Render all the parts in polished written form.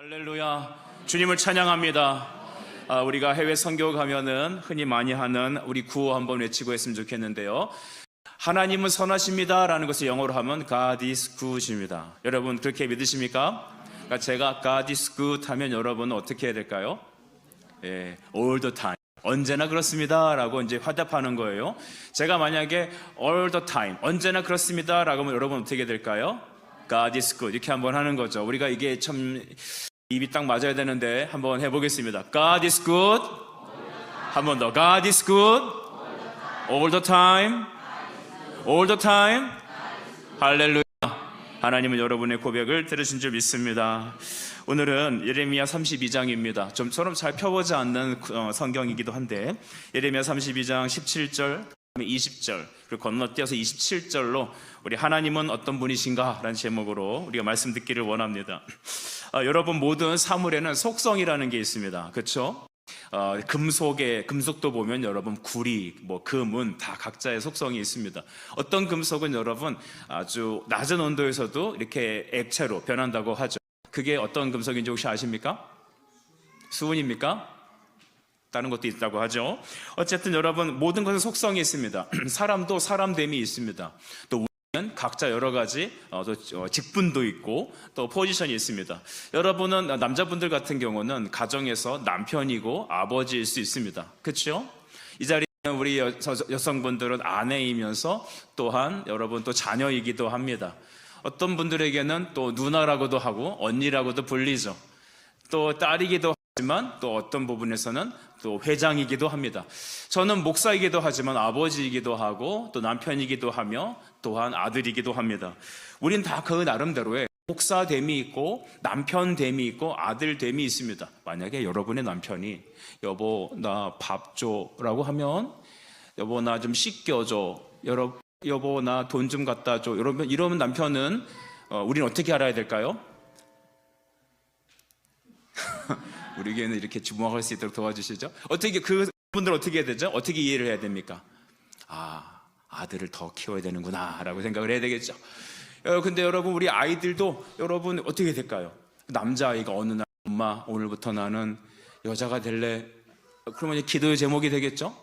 할렐루야, 주님을 찬양합니다. 우리가 해외 선교 가면은 흔히 많이 하는 우리 구호 한번 외치고 했으면 좋겠는데요. 하나님은 선하십니다 라는 것을 영어로 하면 God is good입니다. 여러분 그렇게 믿으십니까? 그러니까 제가 God is good 하면 여러분은 어떻게 해야 될까요? All the time, 언제나 그렇습니다 라고 이제 화답하는 거예요. 제가 만약에 all the time, 언제나 그렇습니다 라고 하면 여러분 어떻게 될까요? God is good 이렇게 한번 하는 거죠. 우리가 이게 참 입이 딱 맞아야 되는데 한번 해보겠습니다. God is good. 한 번 더. God is good. All the time. All the time. 할렐루야. 하나님은 여러분의 고백을 들으신 줄 믿습니다. 오늘은 예레미야 32장입니다. 좀처럼 잘 펴보지 않는 성경이기도 한데 예레미야 32장 17절 20절 그리고 건너뛰어서 27절로 우리 하나님은 어떤 분이신가 라는 제목으로 우리가 말씀 듣기를 원합니다. 여러분 모든 사물에는 속성이라는 게 있습니다. 그렇죠? 금속도 보면 여러분 구리, 금은 다 각자의 속성이 있습니다. 어떤 금속은 여러분 아주 낮은 온도에서도 이렇게 액체로 변한다고 하죠. 그게 어떤 금속인지 혹시 아십니까? 수은입니까? 다른 것도 있다고 하죠. 어쨌든 여러분 모든 것은 속성이 있습니다. 사람도 사람됨이 있습니다. 또 우리는 각자 여러 가지 직분도 있고 또 포지션이 있습니다. 여러분은 남자분들 같은 경우는 가정에서 남편이고 아버지일 수 있습니다. 그렇죠? 이 자리에 우리 여성분들은 아내이면서 또한 여러분 또 자녀이기도 합니다. 어떤 분들에게는 또 누나라고도 하고 언니라고도 불리죠. 또 딸이기도 하지만 또 어떤 부분에서는 또 회장이기도 합니다. 저는 목사이기도 하지만 아버지이기도 하고 또 남편이기도 하며 또한 아들이기도 합니다. 우린 다 그 나름대로의 목사됨이 있고 남편됨이 있고 아들됨이 있습니다. 만약에 여러분의 남편이 여보 나 밥 줘라고 하면 여보 나 좀 씻겨줘, 여보 나 돈 좀 갖다 줘, 이러면 남편은 우리는 어떻게 알아야 될까요? 우리에게는 이렇게 주목할 수 있도록 도와주시죠. 어떻게 그분들 어떻게 해야 되죠? 어떻게 이해를 해야 됩니까? 아들을 더 키워야 되는구나 라고 생각을 해야 되겠죠. 근데 여러분 우리 아이들도 여러분 어떻게 될까요? 남자아이가 어느 날 엄마 오늘부터 나는 여자가 될래. 그러면 기도의 제목이 되겠죠.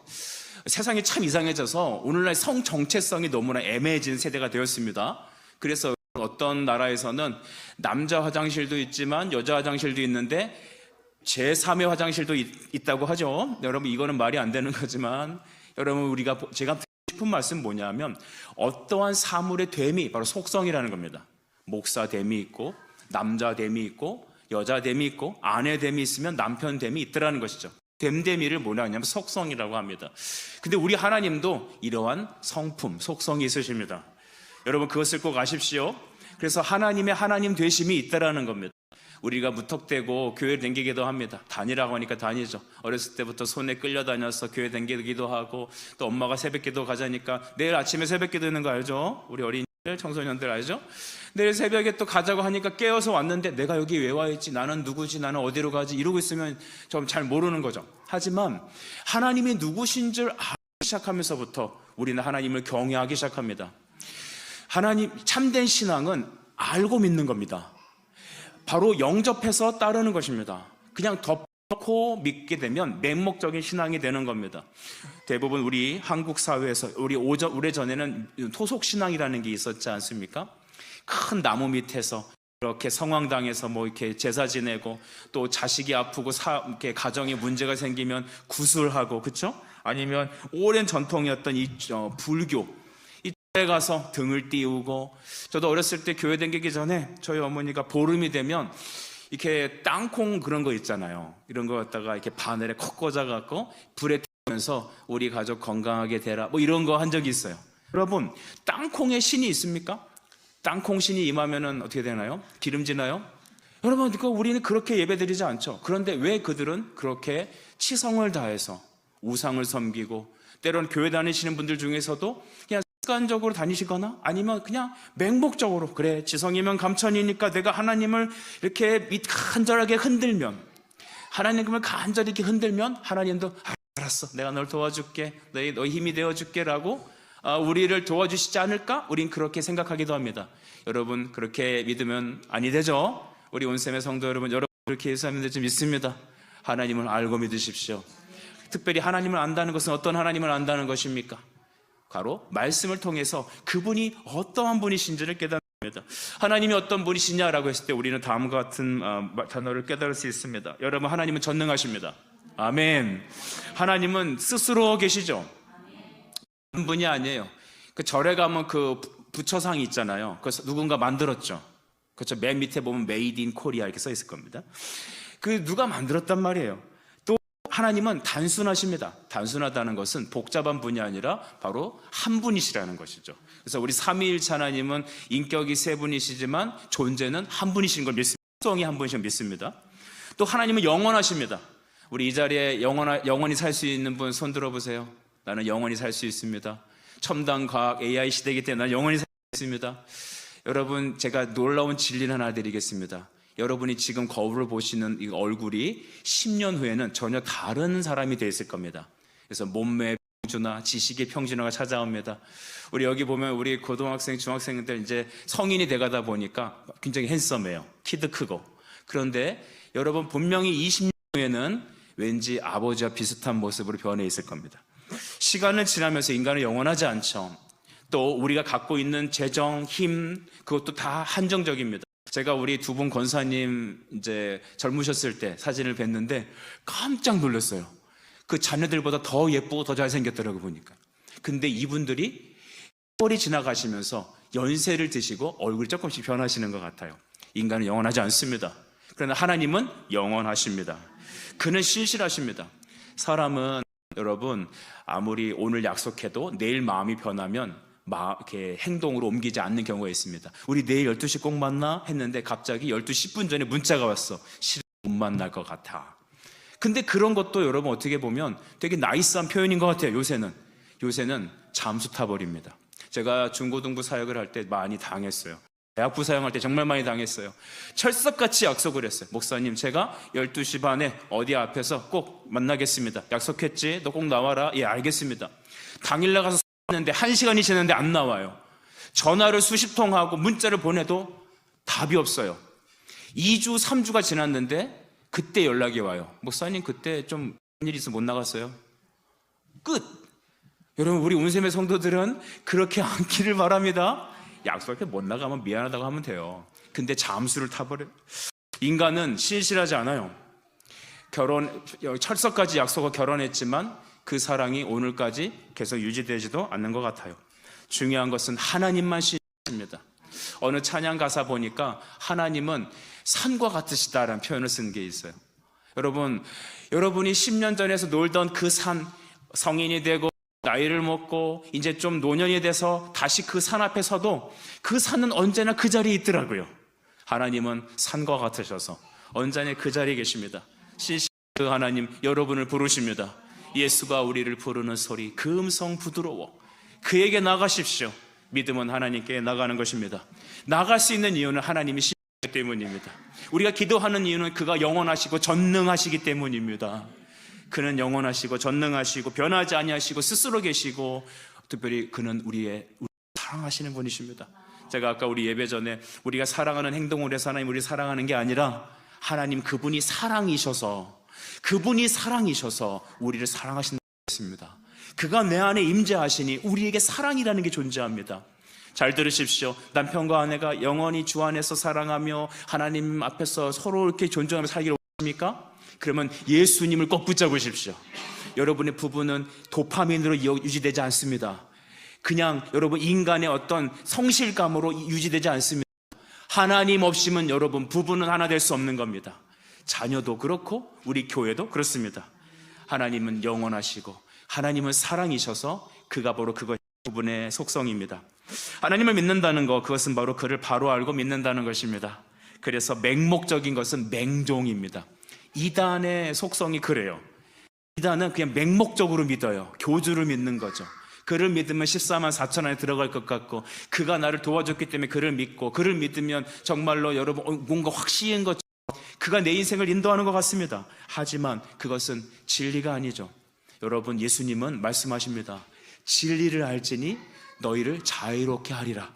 세상이 참 이상해져서 오늘날 성 정체성이 너무나 애매해진 세대가 되었습니다. 그래서 어떤 나라에서는 남자 화장실도 있지만 여자 화장실도 있는데 제3의 화장실도 있다고 하죠. 여러분 이거는 말이 안 되는 거지만 여러분 제가 드리고 싶은 말씀 뭐냐면 어떠한 사물의 됨이 바로 속성이라는 겁니다. 목사됨이 있고 남자됨이 있고 여자됨이 있고 아내됨이 있으면 남편됨이 있더라는 것이죠. 됨됨이를 뭐라 하냐면 속성이라고 합니다. 근데 우리 하나님도 이러한 성품, 속성이 있으십니다. 여러분 그것을 꼭 아십시오. 그래서 하나님의 하나님 되심이 있다라는 겁니다. 우리가 무턱대고 교회 댕기기도 합니다. 다니라고 하니까 다니죠. 어렸을 때부터 손에 끌려다녀서 교회 댕기기도 하고 또 엄마가 새벽기도 가자니까 내일 아침에 새벽기도 있는 거 알죠? 우리 어린이들, 청소년들 알죠? 내일 새벽에 또 가자고 하니까 깨어서 왔는데 내가 여기 왜 와 있지? 나는 누구지? 나는 어디로 가지? 이러고 있으면 좀 잘 모르는 거죠. 하지만 하나님이 누구신 줄 알기 시작하면서부터 우리는 하나님을 경외하기 시작합니다. 하나님 참된 신앙은 알고 믿는 겁니다. 바로 영접해서 따르는 것입니다. 그냥 덮고 믿게 되면 맹목적인 신앙이 되는 겁니다. 대부분 우리 한국 사회에서 오래전에는 토속신앙이라는 게 있었지 않습니까? 큰 나무 밑에서 이렇게 성황당에서 이렇게 제사 지내고 또 자식이 아프고 이렇게 가정에 문제가 생기면 구슬하고 그렇죠? 아니면 오랜 전통이었던 이 불교 에 가서 등을 띄우고 저도 어렸을 때 교회 다니기 전에 저희 어머니가 보름이 되면 이렇게 땅콩 그런 거 있잖아요. 이런 거 갖다가 이렇게 바늘에 콕 꽂아갖고 불에 태우면서 우리 가족 건강하게 되라 이런 거 한 적이 있어요. 여러분 땅콩에 신이 있습니까? 땅콩 신이 임하면은 어떻게 되나요? 기름지나요? 여러분 우리는 그렇게 예배드리지 않죠. 그런데 왜 그들은 그렇게 치성을 다해서 우상을 섬기고 때로는 교회 다니시는 분들 중에서도 그냥 습관적으로 다니시거나 아니면 그냥 맹목적으로 그래 지성이면 감천이니까 내가 하나님을 이렇게 간절하게 흔들면 하나님을 간절히 이렇게 흔들면 하나님도 알았어 내가 널 도와줄게 너희 힘이 되어줄게 라고 우리를 도와주시지 않을까? 우린 그렇게 생각하기도 합니다. 여러분 그렇게 믿으면 아니 되죠? 우리 온셈의 성도 여러분 그렇게 예수님을 좀 믿습니다. 하나님을 알고 믿으십시오. 특별히 하나님을 안다는 것은 어떤 하나님을 안다는 것입니까? 바로 말씀을 통해서 그분이 어떠한 분이신지를 깨닫습니다. 하나님이 어떤 분이시냐라고 했을 때 우리는 다음과 같은 단어를 깨달을 수 있습니다. 여러분, 하나님은 전능하십니다. 아멘. 하나님은 스스로 계시죠. 한 분이 아니에요. 그 절에 가면 그 부처상이 있잖아요. 그래서 누군가 만들었죠. 그렇죠. 맨 밑에 보면 Made in Korea 이렇게 써 있을 겁니다. 그 누가 만들었단 말이에요. 또 하나님은 단순하십니다. 단순하다는 것은 복잡한 분이 아니라 바로 한 분이시라는 것이죠. 그래서 우리 삼위일체 하나님은 인격이 세 분이시지만 존재는 한 분이신 걸 믿습니다. 성이 한 분이신 걸 믿습니다. 또 하나님은 영원하십니다. 우리 이 자리에 영원히 살 수 있는 분 손 들어보세요. 나는 영원히 살 수 있습니다. 첨단 과학 AI 시대이기 때문에 나는 영원히 살 수 있습니다. 여러분, 제가 놀라운 진리를 하나 드리겠습니다. 여러분이 지금 거울을 보시는 이 얼굴이 10년 후에는 전혀 다른 사람이 되어 있을 겁니다. 그래서 몸매의 평준화, 지식의 평준화가 찾아옵니다. 우리 여기 보면 우리 고등학생, 중학생들 이제 성인이 돼가다 보니까 굉장히 핸섬해요. 키도 크고. 그런데 여러분, 분명히 20년 후에는 왠지 아버지와 비슷한 모습으로 변해 있을 겁니다. 시간을 지나면서 인간은 영원하지 않죠. 또 우리가 갖고 있는 재정, 힘, 그것도 다 한정적입니다. 제가 우리 두 분 권사님 이제 젊으셨을 때 사진을 뵀는데 깜짝 놀랐어요. 그 자녀들보다 더 예쁘고 더 잘생겼더라고요, 보니까. 근데 이분들이 세월이 지나가시면서 연세를 드시고 얼굴이 조금씩 변하시는 것 같아요. 인간은 영원하지 않습니다. 그러나 하나님은 영원하십니다. 그는 신실하십니다. 사람은 여러분, 아무리 오늘 약속해도 내일 마음이 변하면 이렇게 행동으로 옮기지 않는 경우가 있습니다. 우리 내일 12시 꼭 만나 했는데 갑자기 12시 10분 전에 문자가 왔어. 실은 못 만날 것 같아. 근데 그런 것도 여러분 어떻게 보면 되게 나이스한 표현인 것 같아요. 요새는 잠수 타버립니다. 제가 중고등부 사역을 할 때 많이 당했어요. 대학부 사역할 때 정말 많이 당했어요. 철석같이 약속을 했어요. 목사님, 제가 12시 반에 어디 앞에서 꼭 만나겠습니다. 약속했지? 너 꼭 나와라. 예, 알겠습니다. 당일 나가서 했는데 1시간이 지났는데 안 나와요. 전화를 수십 통 하고 문자를 보내도 답이 없어요. 2주, 3주가 지났는데 그때 연락이 와요. 목사님, 그때 좀 일이 있어서 못 나갔어요. 끝! 여러분, 우리 운셈의 성도들은 그렇게 않기를 바랍니다. 약속해 못 나가면 미안하다고 하면 돼요. 근데 잠수를 타버려요. 인간은 신실하지 않아요. 철석까지 약속하고 결혼했지만 그 사랑이 오늘까지 계속 유지되지도 않는 것 같아요. 중요한 것은 하나님만 신실하십니다. 어느 찬양 가사 보니까 하나님은 산과 같으시다라는 표현을 쓴 게 있어요. 여러분이 10년 전에서 놀던 그 산, 성인이 되고 나이를 먹고 이제 좀 노년이 돼서 다시 그 산 앞에 서도 그 산은 언제나 그 자리에 있더라고요. 하나님은 산과 같으셔서 언제나 그 자리에 계십니다. 신실한 그 하나님, 여러분을 부르십니다. 예수가 우리를 부르는 소리, 그 음성 부드러워. 그에게 나가십시오. 믿음은 하나님께 나가는 것입니다. 나갈 수 있는 이유는 하나님이 신실하기 때문입니다. 우리가 기도하는 이유는 그가 영원하시고 전능하시기 때문입니다. 그는 영원하시고 전능하시고 변하지 아니하시고 스스로 계시고 특별히 그는 우리를 사랑하시는 분이십니다. 제가 아까 우리 예배 전에 우리가 사랑하는 행동을 해서 하나님 우리를 사랑하는 게 아니라 하나님 그분이 사랑이셔서 우리를 사랑하신다고 했습니다. 그가 내 안에 임재하시니 우리에게 사랑이라는 게 존재합니다. 잘 들으십시오. 남편과 아내가 영원히 주 안에서 사랑하며 하나님 앞에서 서로 이렇게 존중하며 살기를 원하십니까? 그러면 예수님을 꼭 붙잡으십시오. 여러분의 부부는 도파민으로 유지되지 않습니다. 그냥 여러분 인간의 어떤 성실감으로 유지되지 않습니다. 하나님 없이면 여러분 부부는 하나 될 수 없는 겁니다. 자녀도 그렇고 우리 교회도 그렇습니다. 하나님은 영원하시고 하나님은 사랑이셔서 그가 바로 그것이 부분의 속성입니다. 하나님을 믿는다는 것, 그것은 바로 그를 바로 알고 믿는다는 것입니다. 그래서 맹목적인 것은 맹종입니다. 이단의 속성이 그래요. 이단은 그냥 맹목적으로 믿어요. 교주를 믿는 거죠. 그를 믿으면 14만 4천 안에 들어갈 것 같고 그가 나를 도와줬기 때문에 그를 믿고 그를 믿으면 정말로 여러분 뭔가 확신인 것처럼 그가 내 인생을 인도하는 것 같습니다. 하지만 그것은 진리가 아니죠. 여러분, 예수님은 말씀하십니다. 진리를 알지니 너희를 자유롭게 하리라.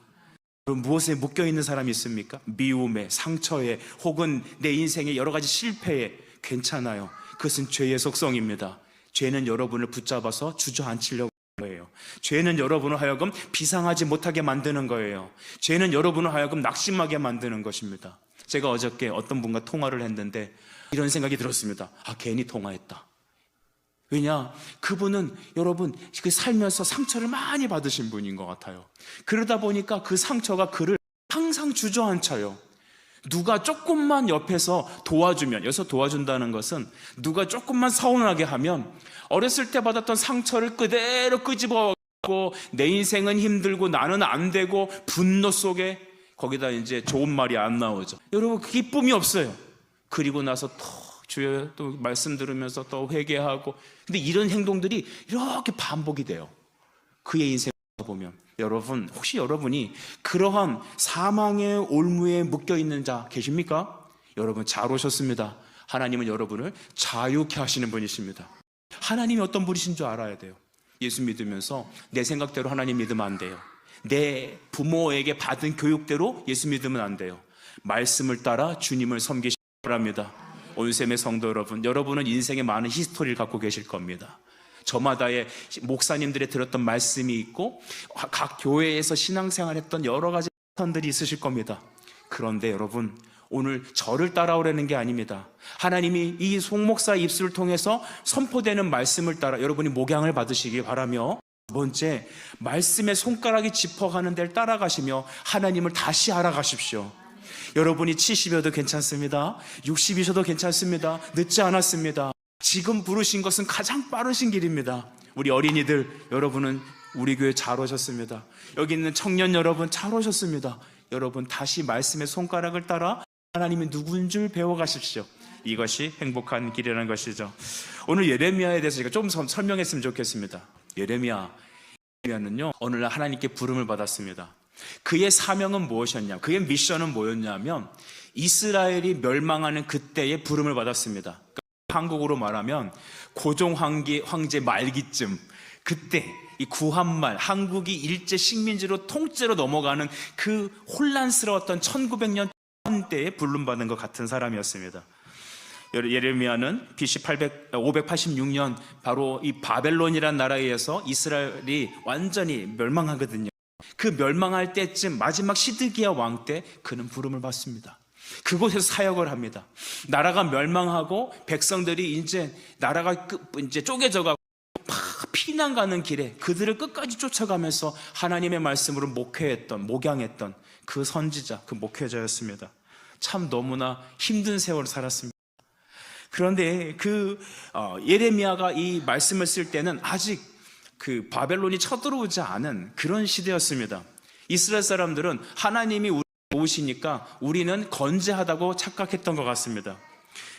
그럼 무엇에 묶여있는 사람이 있습니까? 미움에, 상처에, 혹은 내 인생의 여러 가지 실패에. 괜찮아요. 그것은 죄의 속성입니다. 죄는 여러분을 붙잡아서 주저앉히려고 하는 거예요. 죄는 여러분을 하여금 비상하지 못하게 만드는 거예요. 죄는 여러분을 하여금 낙심하게 만드는 것입니다. 제가 어저께 어떤 분과 통화를 했는데 이런 생각이 들었습니다. 괜히 통화했다. 왜냐? 그분은 여러분 그 살면서 상처를 많이 받으신 분인 것 같아요. 그러다 보니까 그 상처가 그를 항상 주저앉혀요. 누가 조금만 옆에서 도와주면, 여기서 도와준다는 것은 누가 조금만 서운하게 하면 어렸을 때 받았던 상처를 그대로 끄집어가고 내 인생은 힘들고 나는 안 되고 분노 속에 거기다 이제 좋은 말이 안 나오죠. 여러분 기쁨이 없어요. 그리고 나서 주여 또 말씀 들으면서 또 회개하고. 근데 이런 행동들이 이렇게 반복이 돼요. 그의 인생을 보면. 여러분, 혹시 여러분이 그러한 사망의 올무에 묶여있는 자 계십니까? 여러분 잘 오셨습니다. 하나님은 여러분을 자유케 하시는 분이십니다. 하나님이 어떤 분이신 줄 알아야 돼요. 예수 믿으면서 내 생각대로 하나님 믿으면 안 돼요. 내 부모에게 받은 교육대로 예수 믿으면 안 돼요. 말씀을 따라 주님을 섬기시기 바랍니다. 온셈의 성도 여러분, 여러분은 인생에 많은 히스토리를 갖고 계실 겁니다. 저마다의 목사님들의 들었던 말씀이 있고 각 교회에서 신앙생활 했던 여러 가지 패턴들이 있으실 겁니다. 그런데 여러분, 오늘 저를 따라오라는 게 아닙니다. 하나님이 이 송 목사 입술을 통해서 선포되는 말씀을 따라 여러분이 목양을 받으시기 바라며, 두 번째, 말씀의 손가락이 짚어가는 데를 따라가시며 하나님을 다시 알아가십시오. 여러분이 70여도 괜찮습니다. 60이셔도 괜찮습니다. 늦지 않았습니다. 지금 부르신 것은 가장 빠르신 길입니다. 우리 어린이들, 여러분은 우리 교회 잘 오셨습니다. 여기 있는 청년 여러분 잘 오셨습니다. 여러분 다시 말씀의 손가락을 따라 하나님이 누군 줄 배워가십시오. 이것이 행복한 길이라는 것이죠. 오늘 예레미야에 대해서 제가 좀 설명했으면 좋겠습니다. 예레미야는요, 어느 날 하나님께 부름을 받았습니다. 그의 사명은 무엇이었냐, 그의 미션은 뭐였냐면 이스라엘이 멸망하는 그때의 부름을 받았습니다. 한국으로 말하면 고종 황제 말기쯤, 그때 이 구한말, 한국이 일제 식민지로 통째로 넘어가는 그 혼란스러웠던 1900년 때에 부름받은 것 같은 사람이었습니다. 예레미야는 BC 586년 바로 이 바벨론이라는 나라에 의해서 이스라엘이 완전히 멸망하거든요. 그 멸망할 때쯤 마지막 시드기야 왕 때 그는 부름을 받습니다. 그곳에서 사역을 합니다. 나라가 멸망하고 백성들이 이제 나라가 이제 쪼개져가고 막 피난 가는 길에 그들을 끝까지 쫓아가면서 하나님의 말씀으로 목양했던 그 선지자, 그 목회자였습니다. 참 너무나 힘든 세월을 살았습니다. 그런데 예레미야가 이 말씀을 쓸 때는 아직 그 바벨론이 쳐들어오지 않은 그런 시대였습니다. 이스라엘 사람들은 하나님이 우리를 도우시니까 우리는 건재하다고 착각했던 것 같습니다.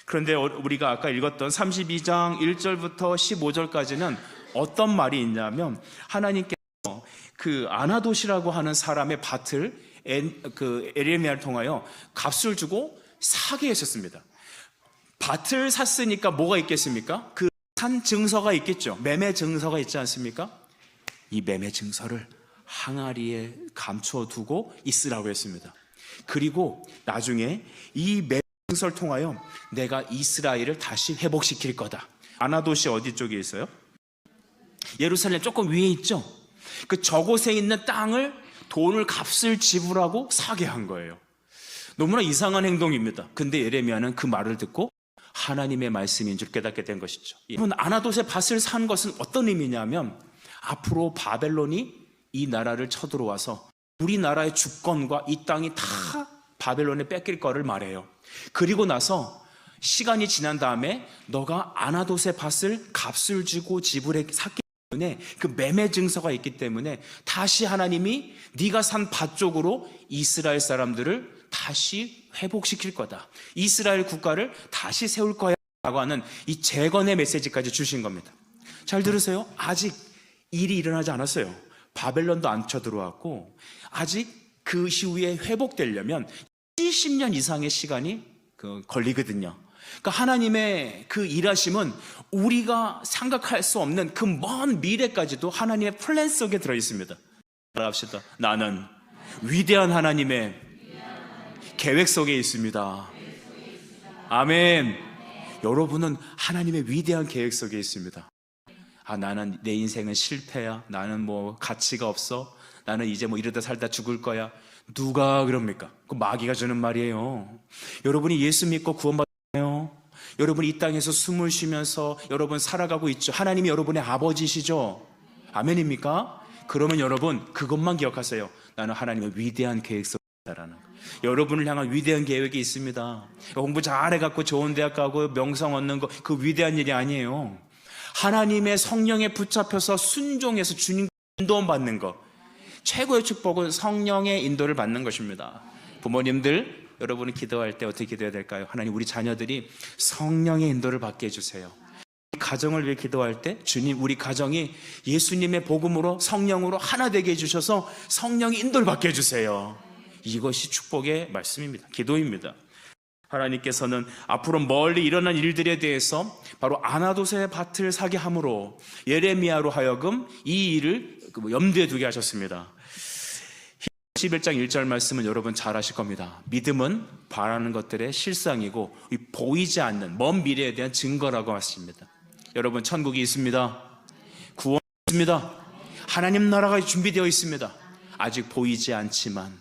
그런데 우리가 아까 읽었던 32장 1절부터 15절까지는 어떤 말이 있냐면, 하나님께서 그 아나돗이라고 하는 사람의 밭을 예레미야를 통하여 값을 주고 사게 하셨습니다. 밭을 샀으니까 뭐가 있겠습니까? 그 산 증서가 있겠죠. 매매 증서가 있지 않습니까? 이 매매 증서를 항아리에 감추어 두고 있으라고 했습니다. 그리고 나중에 이 매매 증서를 통하여 내가 이스라엘을 다시 회복시킬 거다. 아나돗이 어디 쪽에 있어요? 예루살렘 조금 위에 있죠. 그 저곳에 있는 땅을 돈을 값을 지불하고 사게 한 거예요. 너무나 이상한 행동입니다. 근데 예레미야는 그 말을 듣고 하나님의 말씀인 줄 깨닫게 된 것이죠. 여러분, 아나돗의 밭을 산 것은 어떤 의미냐면 앞으로 바벨론이 이 나라를 쳐들어와서 우리나라의 주권과 이 땅이 다 바벨론에 뺏길 거를 말해요. 그리고 나서 시간이 지난 다음에 너가 아나돗의 밭을 값을 주고 지불해 샀기 때문에 그 매매 증서가 있기 때문에 다시 하나님이 네가 산 밭 쪽으로 이스라엘 사람들을 다시 회복시킬 거다. 이스라엘 국가를 다시 세울 거야 라고 하는 이 재건의 메시지까지 주신 겁니다. 잘 들으세요. 아직 일이 일어나지 않았어요. 바벨론도 안 쳐들어왔고 아직 그 이후에 회복되려면 70년 이상의 시간이 걸리거든요. 그러니까 하나님의 그 일하심은 우리가 생각할 수 없는 그 먼 미래까지도 하나님의 플랜 속에 들어있습니다. 따라합시다. 나는 위대한 하나님의 계획 속에 있습니다. 아멘. 여러분은 하나님의 위대한 계획 속에 있습니다. 나는 내 인생은 실패야. 나는 뭐 가치가 없어. 나는 이제 뭐 이러다 살다 죽을 거야. 누가 그럽니까? 그 마귀가 주는 말이에요. 여러분이 예수 믿고 구원받아요. 여러분이 이 땅에서 숨을 쉬면서 여러분 살아가고 있죠. 하나님이 여러분의 아버지시죠. 아멘입니까? 그러면 여러분 그것만 기억하세요. 나는 하나님의 위대한 계획 속에 있다라는 거. 여러분을 향한 위대한 계획이 있습니다. 공부 잘해갖고 좋은 대학 가고 명성 얻는 거, 그 위대한 일이 아니에요. 하나님의 성령에 붙잡혀서 순종해서 주님 인도 받는 것, 최고의 축복은 성령의 인도를 받는 것입니다. 부모님들, 여러분이 기도할 때 어떻게 기도해야 될까요? 하나님, 우리 자녀들이 성령의 인도를 받게 해주세요. 가정을 위해 기도할 때 주님, 우리 가정이 예수님의 복음으로 성령으로 하나 되게 해주셔서 성령의 인도를 받게 해주세요. 이것이 축복의 말씀입니다. 기도입니다. 하나님께서는 앞으로 멀리 일어난 일들에 대해서 바로 아나도스의 밭을 사게 함으로 예레미야로 하여금 이 일을 염두에 두게 하셨습니다. 11장 1절 말씀은 여러분 잘 아실 겁니다. 믿음은 바라는 것들의 실상이고 보이지 않는 먼 미래에 대한 증거라고 했습니다. 여러분, 천국이 있습니다. 구원이 있습니다. 하나님 나라가 준비되어 있습니다. 아직 보이지 않지만,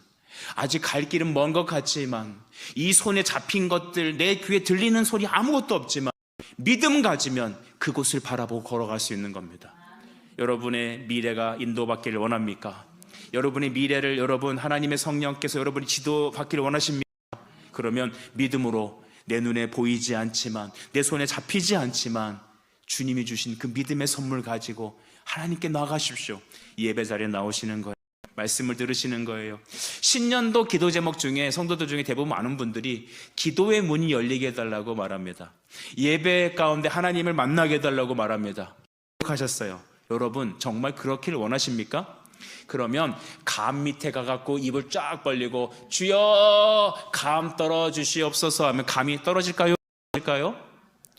아직 갈 길은 먼 것 같지만, 이 손에 잡힌 것들, 내 귀에 들리는 소리 아무것도 없지만 믿음 가지면 그곳을 바라보고 걸어갈 수 있는 겁니다. 여러분의 미래가 인도받기를 원합니까? 여러분의 미래를 여러분 하나님의 성령께서 여러분이 지도받기를 원하십니까? 그러면 믿음으로 내 눈에 보이지 않지만, 내 손에 잡히지 않지만 주님이 주신 그 믿음의 선물 가지고 하나님께 나가십시오. 예배 자리에 나오시는 거예요. 말씀을 들으시는 거예요. 신년도 기도 제목 중에 성도들 중에 대부분 많은 분들이 기도의 문이 열리게 해달라고 말합니다. 예배 가운데 하나님을 만나게 해달라고 말합니다. 하셨어요. 여러분 정말 그렇기를 원하십니까? 그러면 감 밑에 가갖고 입을 쫙 벌리고 주여 감 떨어주시옵소서 하면 감이 떨어질까요?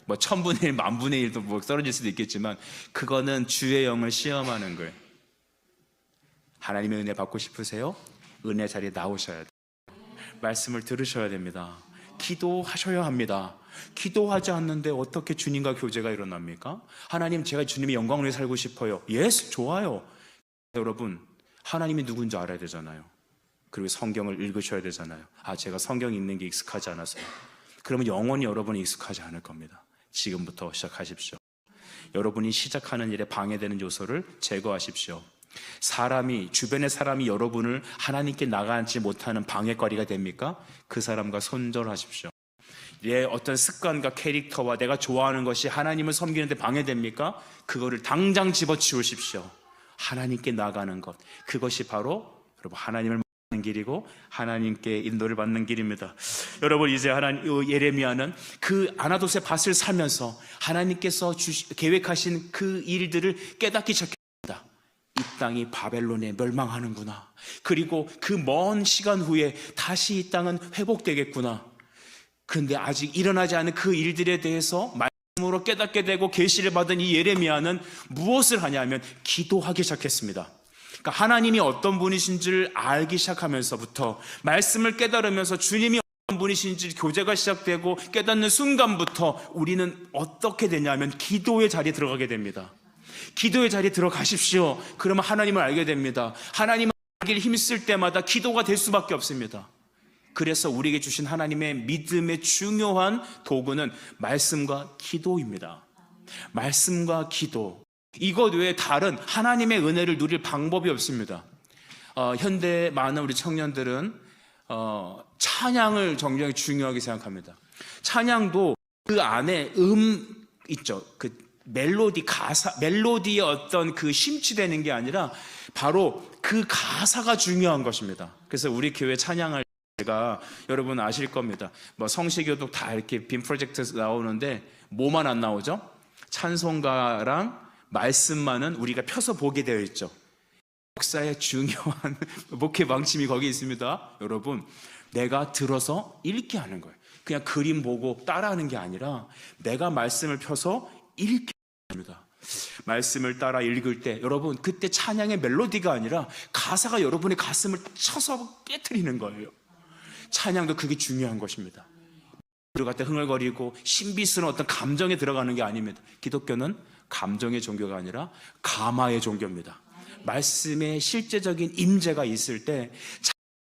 뭐 1000분의 1, 10,000분의 1도 뭐 떨어질 수도 있겠지만 그거는 주의 영을 시험하는 거예요. 하나님의 은혜 받고 싶으세요? 은혜 자리에 나오셔야 돼요. 말씀을 들으셔야 됩니다. 기도하셔야 합니다. 기도하지 않는데 어떻게 주님과 교제가 일어납니까? 하나님, 제가 주님의 영광을 위해 살고 싶어요. 예스, 좋아요. 여러분, 하나님이 누군지 알아야 되잖아요. 그리고 성경을 읽으셔야 되잖아요. 제가 성경 읽는 게 익숙하지 않아서요. 그러면 영원히 여러분이 익숙하지 않을 겁니다. 지금부터 시작하십시오. 여러분이 시작하는 일에 방해되는 요소를 제거하십시오. 주변의 사람이 여러분을 하나님께 나가지 못하는 방해거리가 됩니까? 그 사람과 손절하십시오. 내 어떤 습관과 캐릭터와 내가 좋아하는 것이 하나님을 섬기는데 방해됩니까? 그거를 당장 집어치우십시오. 하나님께 나가는 것, 그것이 바로 여러분 하나님을 만나는 길이고 하나님께 인도를 받는 길입니다. 여러분, 이제 예레미야는 그 아나도스의 밭을 사면서 하나님께서 계획하신 그 일들을 깨닫기 시작했습니다. 이 땅이 바벨론에 멸망하는구나. 그리고 그 먼 시간 후에 다시 이 땅은 회복되겠구나. 그런데 아직 일어나지 않은 그 일들에 대해서 말씀으로 깨닫게 되고 계시를 받은 이 예레미야는 무엇을 하냐면 기도하기 시작했습니다. 그러니까 하나님이 어떤 분이신지를 알기 시작하면서부터, 말씀을 깨달으면서 주님이 어떤 분이신지 교제가 시작되고 깨닫는 순간부터 우리는 어떻게 되냐면 기도의 자리에 들어가게 됩니다. 기도의 자리에 들어가십시오. 그러면 하나님을 알게 됩니다. 하나님을 알기를 힘쓸 때마다 기도가 될 수밖에 없습니다. 그래서 우리에게 주신 하나님의 믿음의 중요한 도구는 말씀과 기도입니다. 말씀과 기도, 이것 외에 다른 하나님의 은혜를 누릴 방법이 없습니다. 현대 많은 우리 청년들은 찬양을 굉장히 중요하게 생각합니다. 찬양도 그 안에 있죠. 그 멜로디의 어떤 그 심취되는 게 아니라 바로 그 가사가 중요한 것입니다. 그래서 우리 교회 찬양할 때가 여러분 아실 겁니다. 뭐 성시교도 다 이렇게 빔 프로젝트에서 나오는데 뭐만 안 나오죠? 찬송가랑 말씀만은 우리가 펴서 보게 되어 있죠. 목사의 중요한 목회 방침이 거기 있습니다. 여러분, 내가 들어서 읽게 하는 거예요. 그냥 그림 보고 따라하는 게 아니라 내가 말씀을 펴서 읽게 합니다. 말씀을 따라 읽을 때 여러분 그때 찬양의 멜로디가 아니라 가사가 여러분의 가슴을 쳐서 깨트리는 거예요. 찬양도 그게 중요한 것입니다. 들어갈 때 흥얼거리고 신비스러운 어떤 감정에 들어가는 게 아닙니다. 기독교는 감정의 종교가 아니라 감화의 종교입니다. 말씀에 실제적인 임재가 있을 때,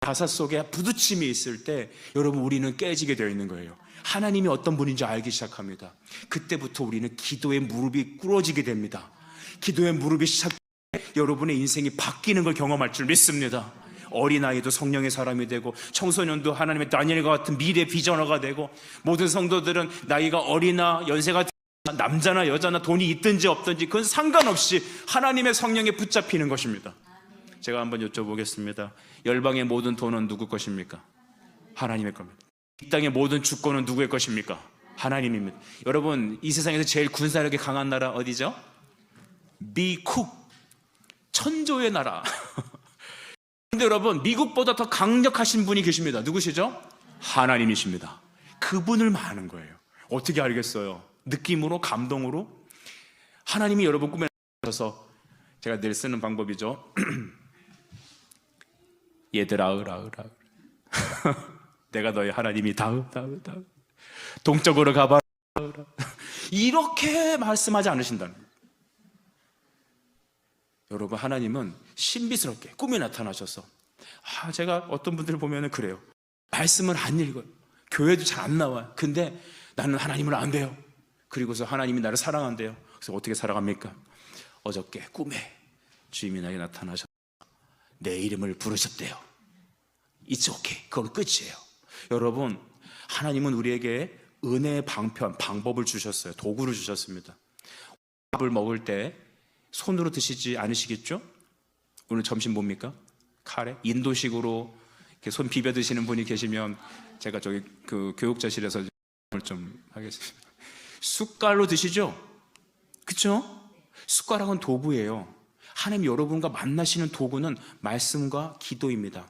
가사 속에 부딪힘이 있을 때 여러분 우리는 깨지게 되어 있는 거예요. 하나님이 어떤 분인지 알기 시작합니다. 그때부터 우리는 기도의 무릎이 꿇어지게 됩니다. 기도의 무릎이 시작, 여러분의 인생이 바뀌는 걸 경험할 줄 믿습니다. 어린아이도 성령의 사람이 되고 청소년도 하나님의 다니엘과 같은 미래 비전어가 되고, 모든 성도들은 나이가 어리나 연세가 남자나 여자나 돈이 있든지 없든지 그건 상관없이 하나님의 성령에 붙잡히는 것입니다. 제가 한번 여쭤보겠습니다. 열방의 모든 돈은 누구 것입니까? 하나님의 겁니다. 이 땅의 모든 주권은 누구의 것입니까? 하나님입니다. 여러분, 이 세상에서 제일 군사력이 강한 나라 어디죠? 미국. 천조의 나라. 근데 여러분, 미국보다 더 강력하신 분이 계십니다. 누구시죠? 하나님이십니다. 그분을 아는 거예요. 어떻게 알겠어요? 느낌으로, 감동으로. 하나님이 여러분 꿈에 나셔서, 제가 늘 쓰는 방법이죠. 얘들아, 으라. 내가 너의 하나님이다. 동쪽으로 가봐. 이렇게 말씀하지 않으신다는 거예요. 여러분, 하나님은 신비스럽게 꿈에 나타나셔서, 제가 어떤 분들을 보면 그래요. 말씀을 안 읽어요. 교회도 잘 안 나와요. 근데 나는 하나님을 안 돼요. 그리고서 하나님이 나를 사랑한대요. 그래서 어떻게 살아갑니까? 어저께 꿈에 주님이 나에게 나타나셔서 내 이름을 부르셨대요. It's okay. 그건 끝이에요. 여러분, 하나님은 우리에게 은혜의 방법을 주셨어요. 도구를 주셨습니다. 밥을 먹을 때 손으로 드시지 않으시겠죠? 오늘 점심 뭡니까? 카레? 인도식으로 이렇게 손 비벼 드시는 분이 계시면 제가 저기 그 교육자실에서 좀 하겠습니다. 숟갈로 드시죠? 그쵸? 숟가락은 도구예요. 하나님 여러분과 만나시는 도구는 말씀과 기도입니다.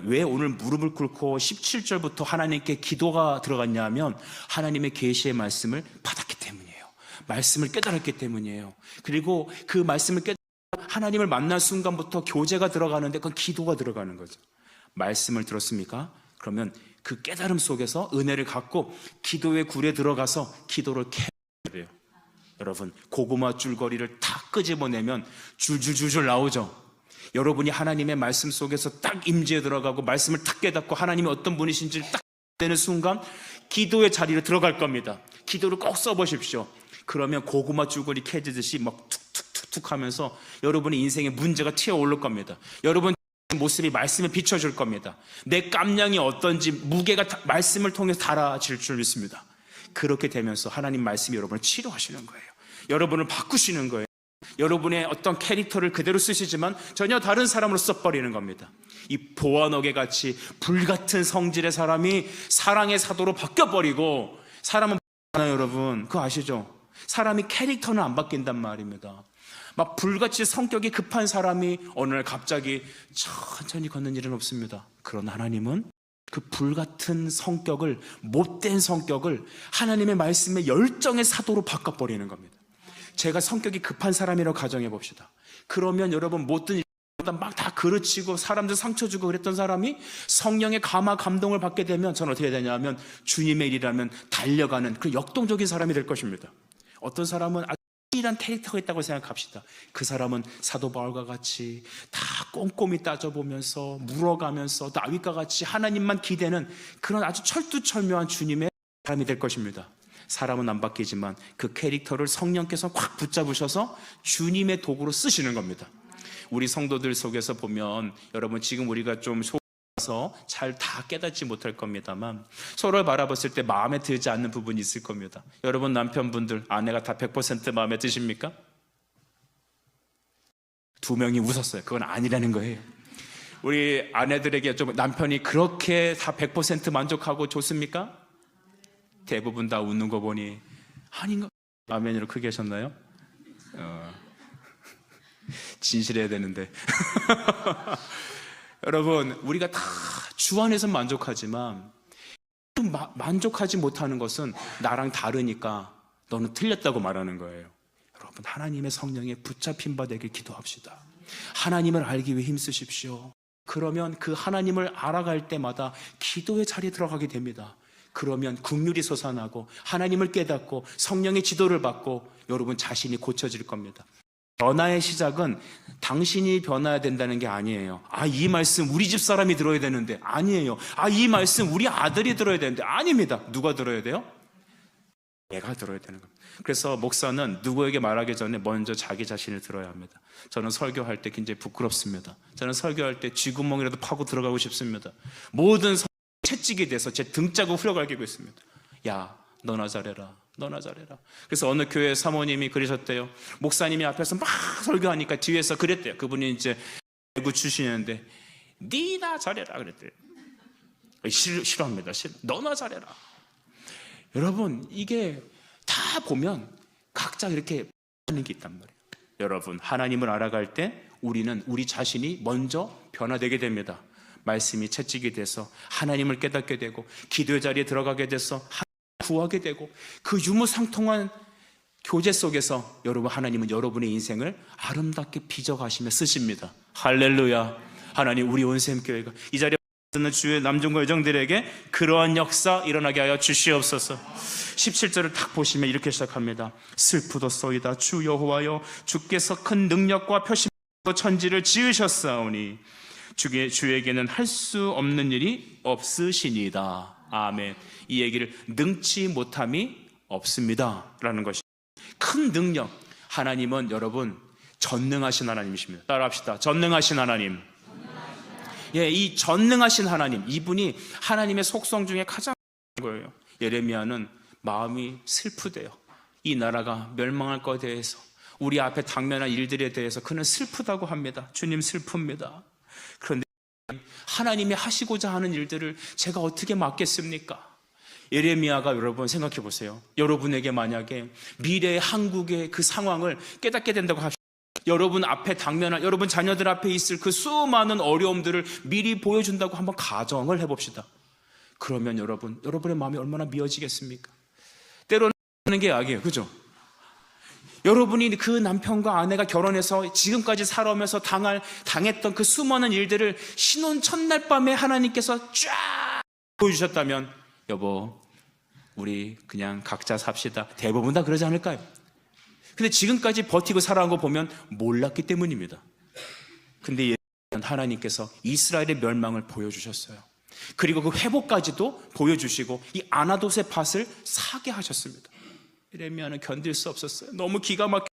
왜 오늘 무릎을 꿇고 17절부터 하나님께 기도가 들어갔냐 하면 하나님의 계시의 말씀을 받았기 때문이에요. 말씀을 깨달았기 때문이에요. 그리고 그 말씀을 하나님을 만난 순간부터 교제가 들어가는데 그건 기도가 들어가는 거죠. 말씀을 들었습니까? 그러면 그 깨달음 속에서 은혜를 갖고 기도의 굴에 들어가서 기도를 캐야 돼요. 여러분, 고구마 줄거리를 다 끄집어내면 줄줄줄줄 나오죠. 여러분이 하나님의 말씀 속에서 딱 임재에 들어가고 말씀을 딱 깨닫고 하나님이 어떤 분이신지를 딱 되는 순간 기도의 자리로 들어갈 겁니다. 기도를 꼭 써보십시오. 그러면 고구마 줄거리 캐지듯이 막 툭툭툭툭 하면서 여러분의 인생에 문제가 튀어오를 겁니다. 여러분 모습이 말씀에 비춰줄 겁니다. 내 깜냥이 어떤지 무게가 말씀을 통해서 달아질 줄 믿습니다. 그렇게 되면서 하나님 말씀이 여러분을 치료하시는 거예요. 여러분을 바꾸시는 거예요. 여러분의 어떤 캐릭터를 그대로 쓰시지만 전혀 다른 사람으로 써버리는 겁니다. 이 보아너게 같이 불같은 성질의 사람이 사랑의 사도로 바뀌어버리고, 사람은 여러분 그거 아시죠? 사람이 캐릭터는 안 바뀐단 말입니다. 막 불같이 성격이 급한 사람이 어느 날 갑자기 천천히 걷는 일은 없습니다. 그러나 하나님은 그 불같은 성격을, 못된 성격을 하나님의 말씀의 열정의 사도로 바꿔버리는 겁니다. 제가 성격이 급한 사람이라고 가정해 봅시다. 그러면 여러분 모든 일 막 다 그르치고 사람들 상처 주고 그랬던 사람이 성령의 감화 감동을 받게 되면 저는 어떻게 되냐면 주님의 일이라면 달려가는 그 역동적인 사람이 될 것입니다. 어떤 사람은 아주 이란 캐릭터가 있다고 생각합시다. 그 사람은 사도 바울과 같이 다 꼼꼼히 따져보면서 물어가면서 다윗과 같이 하나님만 기대는 그런 아주 철두철미한 주님의 사람이 될 것입니다. 사람은 안 바뀌지만 그 캐릭터를 성령께서 확 붙잡으셔서 주님의 도구로 쓰시는 겁니다. 우리 성도들 속에서 보면 여러분 지금 우리가 좀 속아서 잘 다 깨닫지 못할 겁니다만 서로를 바라봤을 때 마음에 들지 않는 부분이 있을 겁니다. 여러분 남편분들, 아내가 다 100% 마음에 드십니까? 2명이 웃었어요. 그건 아니라는 거예요. 우리 아내들에게 좀 남편이 그렇게 다 100% 만족하고 좋습니까? 대부분 다 웃는 거 보니 아닌가? 아멘으로 크게 하셨나요? 진실해야 되는데 여러분 우리가 다 주 안에서 만족하지만 만족하지 못하는 것은 나랑 다르니까 너는 틀렸다고 말하는 거예요. 여러분, 하나님의 성령에 붙잡힌 바 되길 기도합시다. 하나님을 알기 위해 힘쓰십시오. 그러면 그 하나님을 알아갈 때마다 기도의 자리에 들어가게 됩니다. 그러면 긍휼이 솟아나고 하나님을 깨닫고 성령의 지도를 받고 여러분 자신이 고쳐질 겁니다. 변화의 시작은 당신이 변화해야 된다는 게 아니에요. 이 말씀 우리 집 사람이 들어야 되는데, 아니에요. 이 말씀 우리 아들이 들어야 되는데, 아닙니다. 누가 들어야 돼요? 내가 들어야 되는 겁니다. 그래서 목사는 누구에게 말하기 전에 먼저 자기 자신을 들어야 합니다. 저는 설교할 때 굉장히 부끄럽습니다. 저는 설교할 때 쥐구멍이라도 파고 들어가고 싶습니다. 모든 채찍이 돼서 제 등짝을 후려갈기고 있습니다. 야, 너나 잘해라, 너나 잘해라. 그래서 어느 교회 사모님이 그러셨대요. 목사님이 앞에서 막 설교하니까 뒤에서 그랬대요. 그분이 이제 배구 출신이었는데, 니나 잘해라 그랬대요. 싫어합니다. 너나 잘해라. 여러분, 이게 다 보면 각자 이렇게 하는 게 있단 말이에요. 여러분, 하나님을 알아갈 때 우리는 우리 자신이 먼저 변화되게 됩니다. 말씀이 채찍이 돼서 하나님을 깨닫게 되고, 기도의 자리에 들어가게 돼서 하나님을 구하게 되고, 그 유무상통한 교제 속에서 여러분, 하나님은 여러분의 인생을 아름답게 빚어가시며 쓰십니다. 할렐루야. 하나님, 우리 온샘교회가 이 자리에 듣는 주의 남종과 여정들에게 그러한 역사 일어나게 하여 주시옵소서. 17절을 딱 보시면 이렇게 시작합니다. 슬프도소이다 주 여호와여, 주께서 큰 능력과 표심으로 천지를 지으셨사오니 주에게는 할 수 없는 일이 없으시니이다. 아멘. 이 얘기를 능치 못함이 없습니다 라는 것이 큰 능력. 하나님은 여러분 전능하신 하나님이십니다. 따라합시다. 전능하신 하나님. 이 전능하신 하나님, 이분이 하나님의 속성 중에 가장 거예요. 예레미야는 마음이 슬프대요. 이 나라가 멸망할 것에 대해서, 우리 앞에 당면한 일들에 대해서 그는 슬프다고 합니다. 주님, 슬픕니다. 그런데 하나님이 하시고자 하는 일들을 제가 어떻게 막겠습니까? 예레미야가, 여러분 생각해 보세요. 여러분에게 만약에 미래의 한국의 그 상황을 깨닫게 된다고 합시다. 여러분 앞에 당면한, 여러분 자녀들 앞에 있을 그 수많은 어려움들을 미리 보여준다고 한번 가정을 해봅시다. 그러면 여러분의 마음이 얼마나 미어지겠습니까? 때로는 하는 게 약이에요. 그죠? 여러분이 그 남편과 아내가 결혼해서 지금까지 살아오면서 당했던 그 수많은 일들을 신혼 첫날 밤에 하나님께서 쫙 보여주셨다면, 여보, 우리 그냥 각자 삽시다. 대부분 다 그러지 않을까요? 근데 지금까지 버티고 살아온 거 보면 몰랐기 때문입니다. 근데 하나님께서 이스라엘의 멸망을 보여주셨어요. 그리고 그 회복까지도 보여주시고 이 아나돗의 밭을 사게 하셨습니다. 예레미야는 견딜 수 없었어요. 너무 기가 막혀요.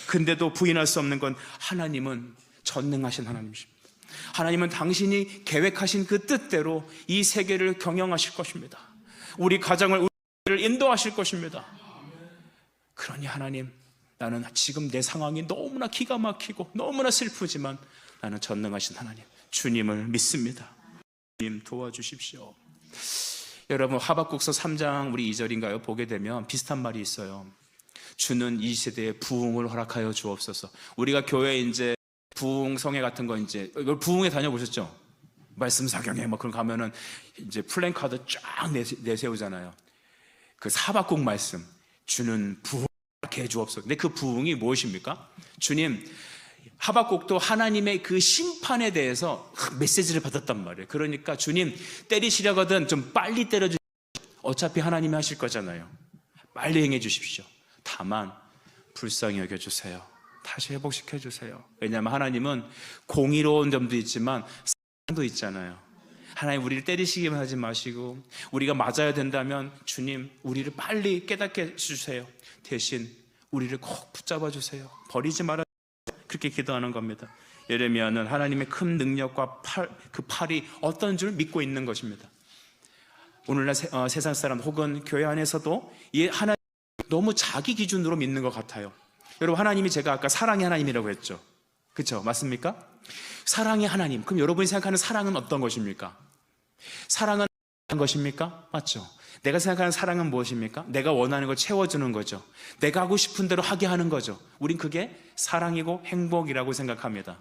근데도 부인할 수 없는 건 하나님은 전능하신 하나님이십니다. 하나님은 당신이 계획하신 그 뜻대로 이 세계를 경영하실 것입니다. 우리 가정을, 우리를 인도하실 것입니다. 그러니 하나님, 나는 지금 내 상황이 너무나 기가 막히고 너무나 슬프지만 나는 전능하신 하나님, 주님을 믿습니다. 주님 도와주십시오. 여러분, 하박국서 3장 우리 2절인가요? 보게 되면 비슷한 말이 있어요. 주는 이 시대에 부흥을 허락하여 주옵소서. 우리가 교회 이제 부흥 성회 같은 거 이제 부흥회 다녀보셨죠? 말씀 사경회 뭐 그런 가면은 이제 플랜카드 쫙 내세우잖아요. 그 하박국 말씀, 주는 부흥 해 주옵소서. 근데 그 부흥이 무엇입니까? 주님, 하박국도 하나님의 그 심판에 대해서 메시지를 받았단 말이에요. 그러니까 주님, 때리시려거든 좀 빨리 때려주십시오. 어차피 하나님이 하실 거잖아요. 빨리 행해 주십시오. 다만 불쌍히 여겨주세요. 다시 회복시켜 주세요. 왜냐하면 하나님은 공의로운 점도 있지만 사랑도 있잖아요. 하나님, 우리를 때리시기만 하지 마시고 우리가 맞아야 된다면 주님, 우리를 빨리 깨닫게 해주세요. 대신 우리를 꼭 붙잡아 주세요. 버리지 말아 주세요. 그렇게 기도하는 겁니다. 예레미야는 하나님의 큰 능력과 그 팔이 어떤 줄 믿고 있는 것입니다. 오늘날 세상 사람 혹은 교회 안에서도 하나님 너무 자기 기준으로 믿는 것 같아요. 여러분, 하나님이 제가 아까 사랑의 하나님이라고 했죠. 그렇죠? 맞습니까? 사랑의 하나님. 그럼 여러분이 생각하는 사랑은 어떤 것입니까? 사랑은 어떤 것입니까? 맞죠? 내가 생각하는 사랑은 무엇입니까? 내가 원하는 걸 채워주는 거죠. 내가 하고 싶은 대로 하게 하는 거죠. 우린 그게 사랑이고 행복이라고 생각합니다.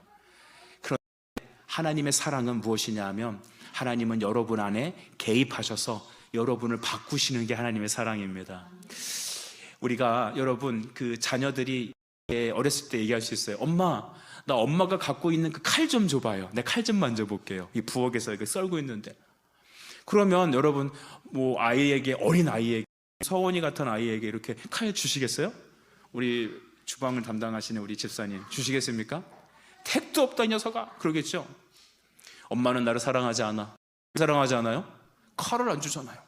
그런데 하나님의 사랑은 무엇이냐 하면, 하나님은 여러분 안에 개입하셔서 여러분을 바꾸시는 게 하나님의 사랑입니다. 우리가 여러분 그 자녀들이 어렸을 때 얘기할 수 있어요. 엄마, 나 엄마가 갖고 있는 그 칼 좀 줘봐요. 내 칼 좀 만져볼게요. 이 부엌에서 이렇게 썰고 있는데. 그러면 여러분 뭐 아이에게, 어린 아이에게, 서원이 같은 아이에게 이렇게 칼 주시겠어요? 우리 주방을 담당하시는 우리 집사님 주시겠습니까? 택도 없다 이 녀석아, 그러겠죠. 엄마는 나를 사랑하지 않아. 사랑하지 않아요? 칼을 안 주잖아요.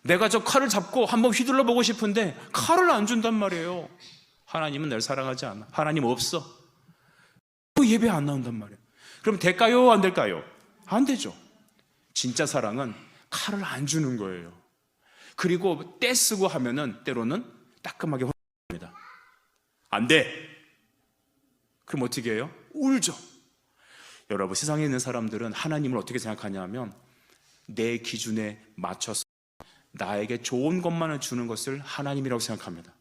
내가 저 칼을 잡고 한번 휘둘러 보고 싶은데 칼을 안 준단 말이에요. 하나님은 날 사랑하지 않아. 하나님 없어. 예배 안 나온단 말이에요. 그럼 될까요? 안 될까요? 안 되죠. 진짜 사랑은 칼을 안 주는 거예요. 그리고 떼쓰고 하면은 때로는 따끔하게 혼납니다. 안 돼. 그럼 어떻게 해요? 울죠. 여러분, 세상에 있는 사람들은 하나님을 어떻게 생각하냐면 내 기준에 맞춰서 나에게 좋은 것만을 주는 것을 하나님이라고 생각합니다.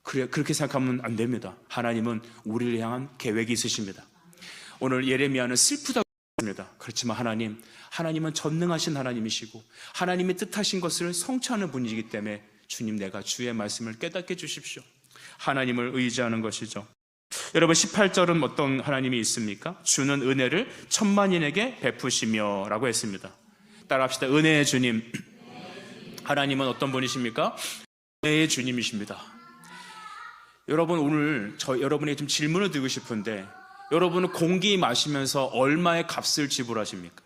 그렇게 생각하면 안 됩니다. 하나님은 우리를 향한 계획이 있으십니다. 오늘 예레미야는 슬프다고 했습니다. 그렇지만 하나님은 전능하신 하나님이시고 하나님의 뜻하신 것을 성취하는 분이기 때문에 주님, 내가 주의 말씀을 깨닫게 해주십시오. 하나님을 의지하는 것이죠. 여러분, 18절은 어떤 하나님이 있습니까? 주는 은혜를 천만인에게 베푸시며 라고 했습니다. 따라합시다. 은혜의 주님. 하나님은 어떤 분이십니까? 은혜의 주님이십니다. 여러분, 오늘 여러분에게 좀 질문을 드리고 싶은데, 여러분은 공기 마시면서 얼마의 값을 지불하십니까?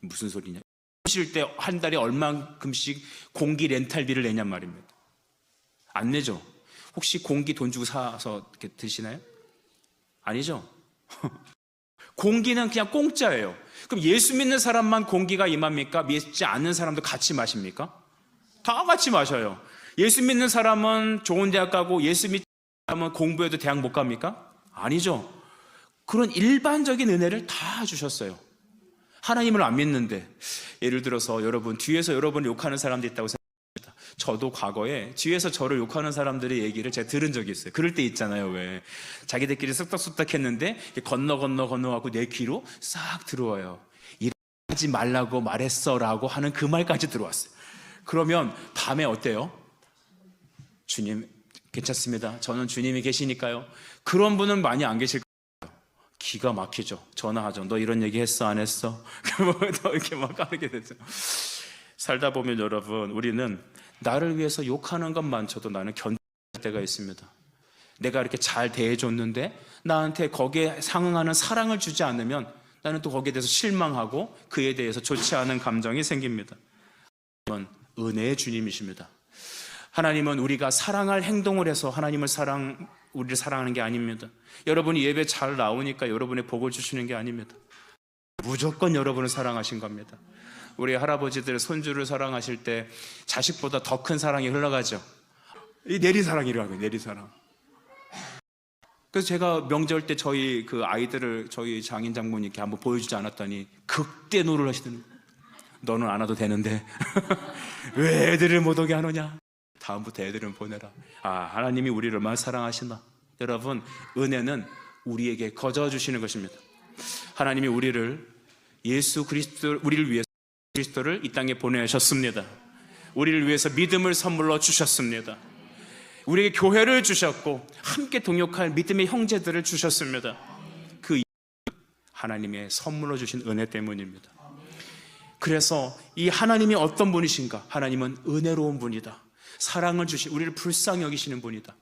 무슨 소리냐? 쉴 때 한 달에 얼마큼씩 공기 렌탈비를 내냔 말입니다. 안 내죠? 혹시 공기 돈 주고 사서 이렇게 드시나요? 아니죠? 공기는 그냥 공짜예요. 그럼 예수 믿는 사람만 공기가 임합니까? 믿지 않는 사람도 같이 마십니까? 다 같이 마셔요. 예수 믿는 사람은 좋은 대학 가고 예수 믿는 사람은 공부해도 대학 못 갑니까? 아니죠. 그런 일반적인 은혜를 다 주셨어요. 하나님을 안 믿는데, 예를 들어서 여러분 뒤에서 여러분을 욕하는 사람도 있다고 생각합니다. 저도 과거에 뒤에서 저를 욕하는 사람들의 얘기를 제가 들은 적이 있어요. 그럴 때 있잖아요. 왜 자기들끼리 쓱딱쓱딱 했는데 건너가고 내 귀로 싹 들어와요. 이러지 말라고 말했어 라고 하는 그 말까지 들어왔어요. 그러면 밤에 어때요? 주님 괜찮습니다. 저는 주님이 계시니까요. 그런 분은 많이 안 계실 거예요. 기가 막히죠. 전화하죠. 너 이런 얘기 했어 안 했어? 그러면 더 이렇게 막 까르게 되죠. 살다 보면 여러분, 우리는 나를 위해서 욕하는 것만쳐도 나는 견딜 때가 있습니다. 내가 이렇게 잘 대해줬는데 나한테 거기에 상응하는 사랑을 주지 않으면 나는 또 거기에 대해서 실망하고 그에 대해서 좋지 않은 감정이 생깁니다. 하나님은 은혜의 주님이십니다. 하나님은 우리가 사랑할 행동을 해서 우리를 사랑하는 게 아닙니다. 여러분이 예배 잘 나오니까 여러분의 복을 주시는 게 아닙니다. 무조건 여러분을 사랑하신 겁니다. 우리 할아버지들 손주를 사랑하실 때 자식보다 더 큰 사랑이 흘러가죠. 이 내리사랑이라고요. 내리사랑. 그래서 제가 명절 때 저희 그 아이들을 저희 장인 장모님께 한번 보여주지 않았더니 극대노를 하시더니, 너는 안 와도 되는데 왜 애들을 못 오게 하느냐, 다음부터 애들은 보내라. 하나님이 우리를 얼마나 사랑하시나. 여러분, 은혜는 우리에게 거저 주시는 것입니다. 하나님이 우리를 위해서 그리스도를 이 땅에 보내셨습니다. 우리를 위해서 믿음을 선물로 주셨습니다. 우리에게 교회를 주셨고 함께 동역할 믿음의 형제들을 주셨습니다. 그 하나님의 선물로 주신 은혜 때문입니다. 그래서 이 하나님이 어떤 분이신가? 하나님은 은혜로운 분이다. 사랑을 주시, 우리를 불쌍히 여기시는 분이다.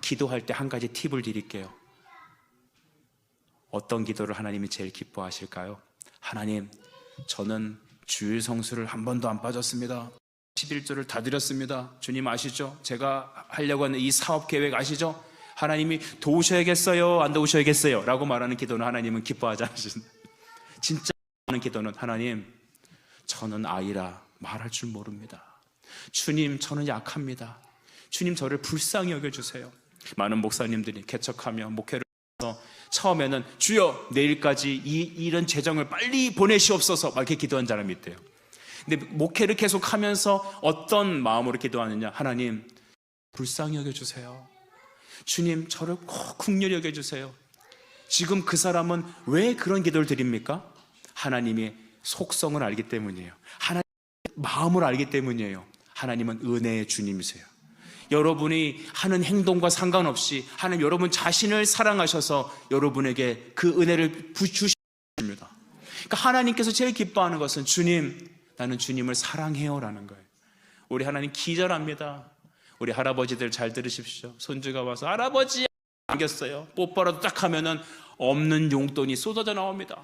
기도할 때 한 가지 팁을 드릴게요. 어떤 기도를 하나님이 제일 기뻐하실까요? 하나님, 저는 주일 성수를 한 번도 안 빠졌습니다. 11조를 다 드렸습니다. 주님 아시죠? 제가 하려고 하는 이 사업 계획 아시죠? 하나님이 도우셔야겠어요? 안 도우셔야겠어요? 라고 말하는 기도는 하나님은 기뻐하지 않으신다. 진짜 하는 기도는, 하나님, 저는 아이라 말할 줄 모릅니다. 주님, 저는 약합니다. 주님, 저를 불쌍히 여겨주세요. 많은 목사님들이 개척하며 목회를 해서 처음에는 주여 내일까지 이런 재정을 빨리 보내시옵소서 막 이렇게 기도한 사람이 있대요. 근데 목회를 계속하면서 어떤 마음으로 기도하느냐? 하나님, 불쌍히 여겨주세요. 주님, 저를 꼭 긍휼히 여겨주세요. 지금 그 사람은 왜 그런 기도를 드립니까? 하나님의 속성을 알기 때문이에요. 하나님의 마음을 알기 때문이에요. 하나님은 은혜의 주님이세요. 여러분이 하는 행동과 상관없이 하나님 여러분 자신을 사랑하셔서 여러분에게 그 은혜를 주십니다. 그러니까 하나님께서 제일 기뻐하는 것은 주님, 나는 주님을 사랑해요라는 거예요. 우리 하나님 기절합니다. 우리 할아버지들 잘 들으십시오. 손주가 와서 할아버지 안겼어요. 뽀뽀라도 딱 하면은 없는 용돈이 쏟아져 나옵니다.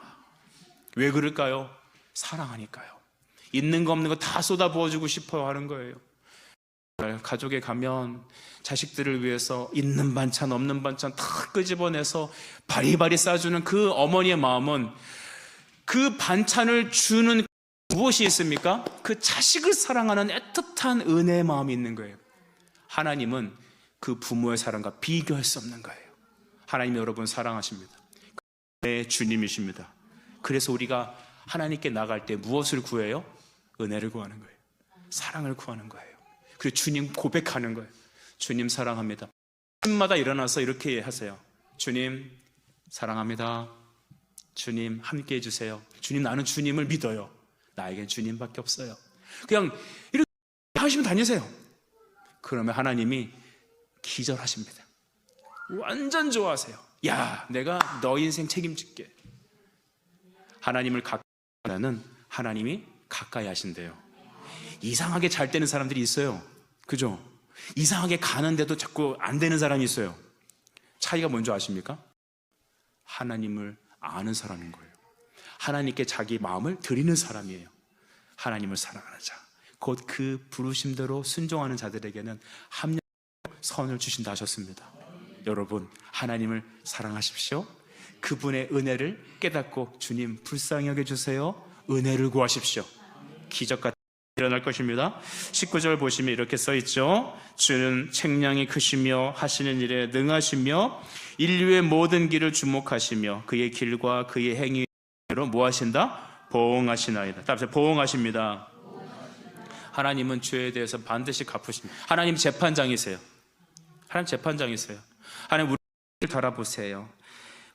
왜 그럴까요? 사랑하니까요. 있는 거 없는 거 다 쏟아 부어주고 싶어 하는 거예요. 가족에 가면 자식들을 위해서 있는 반찬 없는 반찬 다 끄집어내서 바리바리 싸주는 그 어머니의 마음은 그 반찬을 주는 무엇이 있습니까? 그 자식을 사랑하는 애틋한 은혜의 마음이 있는 거예요. 하나님은 그 부모의 사랑과 비교할 수 없는 거예요. 하나님이 여러분 사랑하십니다. 네, 주님이십니다. 그래서 우리가 하나님께 나갈 때 무엇을 구해요? 은혜를 구하는 거예요. 사랑을 구하는 거예요. 그리고 주님 고백하는 거예요. 주님 사랑합니다. 아침마다 일어나서 이렇게 하세요. 주님 사랑합니다. 주님 함께 해주세요. 주님 나는 주님을 믿어요. 나에겐 주님밖에 없어요. 그냥 이렇게 하시면 다니세요. 그러면 하나님이 기절하십니다. 완전 좋아하세요. 야, 내가 너 인생 책임질게. 하나님을 가까이 하는 하나님이 가까이 하신대요. 이상하게 잘 되는 사람들이 있어요. 그죠? 이상하게 가는데도 자꾸 안 되는 사람이 있어요. 차이가 뭔지 아십니까? 하나님을 아는 사람인 거예요. 하나님께 자기 마음을 드리는 사람이에요. 하나님을 사랑하는 자, 곧 그 부르심대로 순종하는 자들에게는 합력 선을 주신다 하셨습니다. 여러분, 하나님을 사랑하십시오. 그분의 은혜를 깨닫고 주님 불쌍히 여겨주세요. 은혜를 구하십시오. 기적 같은 일어날 것입니다. 19절 보시면 이렇게 써있죠. 주는 책량이 크시며 하시는 일에 능하시며 인류의 모든 길을 주목하시며 그의 길과 그의 행위로 뭐 하신다? 보응하시나이다. 따라서 보응하십니다. 하나님은 죄에 대해서 반드시 갚으십니다. 하나님 재판장이세요. 하나님 재판장이세요. 하나님 우리를 달아보세요.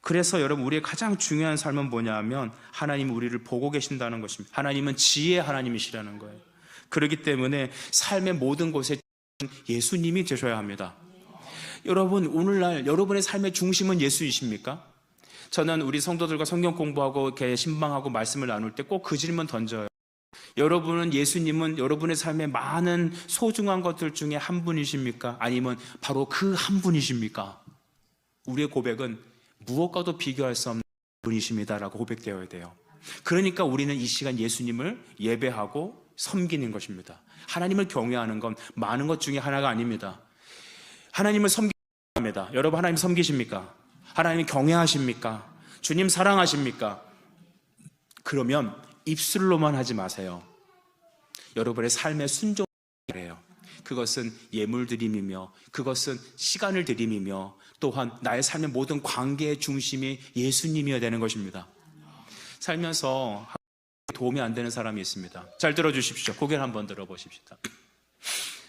그래서 여러분 우리의 가장 중요한 삶은 뭐냐 하면 하나님이 우리를 보고 계신다는 것입니다. 하나님은 지혜의 하나님이시라는 거예요. 그렇기 때문에 삶의 모든 곳에 예수님이 되셔야 합니다. 여러분 오늘날 여러분의 삶의 중심은 예수이십니까? 저는 우리 성도들과 성경 공부하고 이렇게 신방하고 말씀을 나눌 때 꼭 그 질문 던져요. 여러분은 예수님은 여러분의 삶의 많은 소중한 것들 중에 한 분이십니까? 아니면 바로 그 한 분이십니까? 우리의 고백은 무엇과도 비교할 수 없는 분이십니다라고 고백되어야 돼요. 그러니까 우리는 이 시간 예수님을 예배하고 섬기는 것입니다. 하나님을 경외하는 건 많은 것 중에 하나가 아닙니다. 하나님을 섬깁니다. 여러분 하나님 섬기십니까? 하나님 경외하십니까? 주님 사랑하십니까? 그러면 입술로만 하지 마세요. 여러분의 삶의 순종이에요. 그것은 예물 드림이며 그것은 시간을 드림이며 또한 나의 삶의 모든 관계의 중심이 예수님이어야 되는 것입니다. 살면서 도움이 안 되는 사람이 있습니다. 잘 들어주십시오. 고개를 한번 들어보십시다.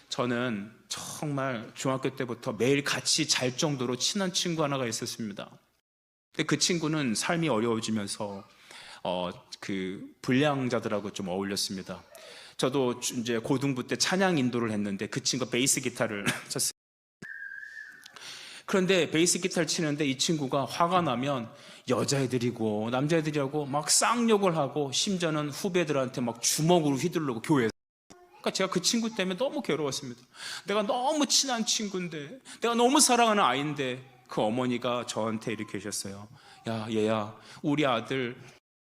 저는 정말 중학교 때부터 매일 같이 잘 정도로 친한 친구 하나가 있었습니다. 근데 그 친구는 삶이 어려워지면서 그 불량자들하고 좀 어울렸습니다. 저도 이제 고등부 때 찬양 인도를 했는데 그 친구가 베이스 기타를 쳤어요. 그런데 베이스 기타를 치는데 이 친구가 화가 나면 여자애들이고 남자애들이라고 막 쌍욕을 하고 심지어는 후배들한테 막 주먹으로 휘두르고 교회에서. 그러니까 제가 그 친구 때문에 너무 괴로웠습니다. 내가 너무 친한 친구인데 내가 너무 사랑하는 아이인데 그 어머니가 저한테 이렇게 하셨어요. 야 얘야 우리 아들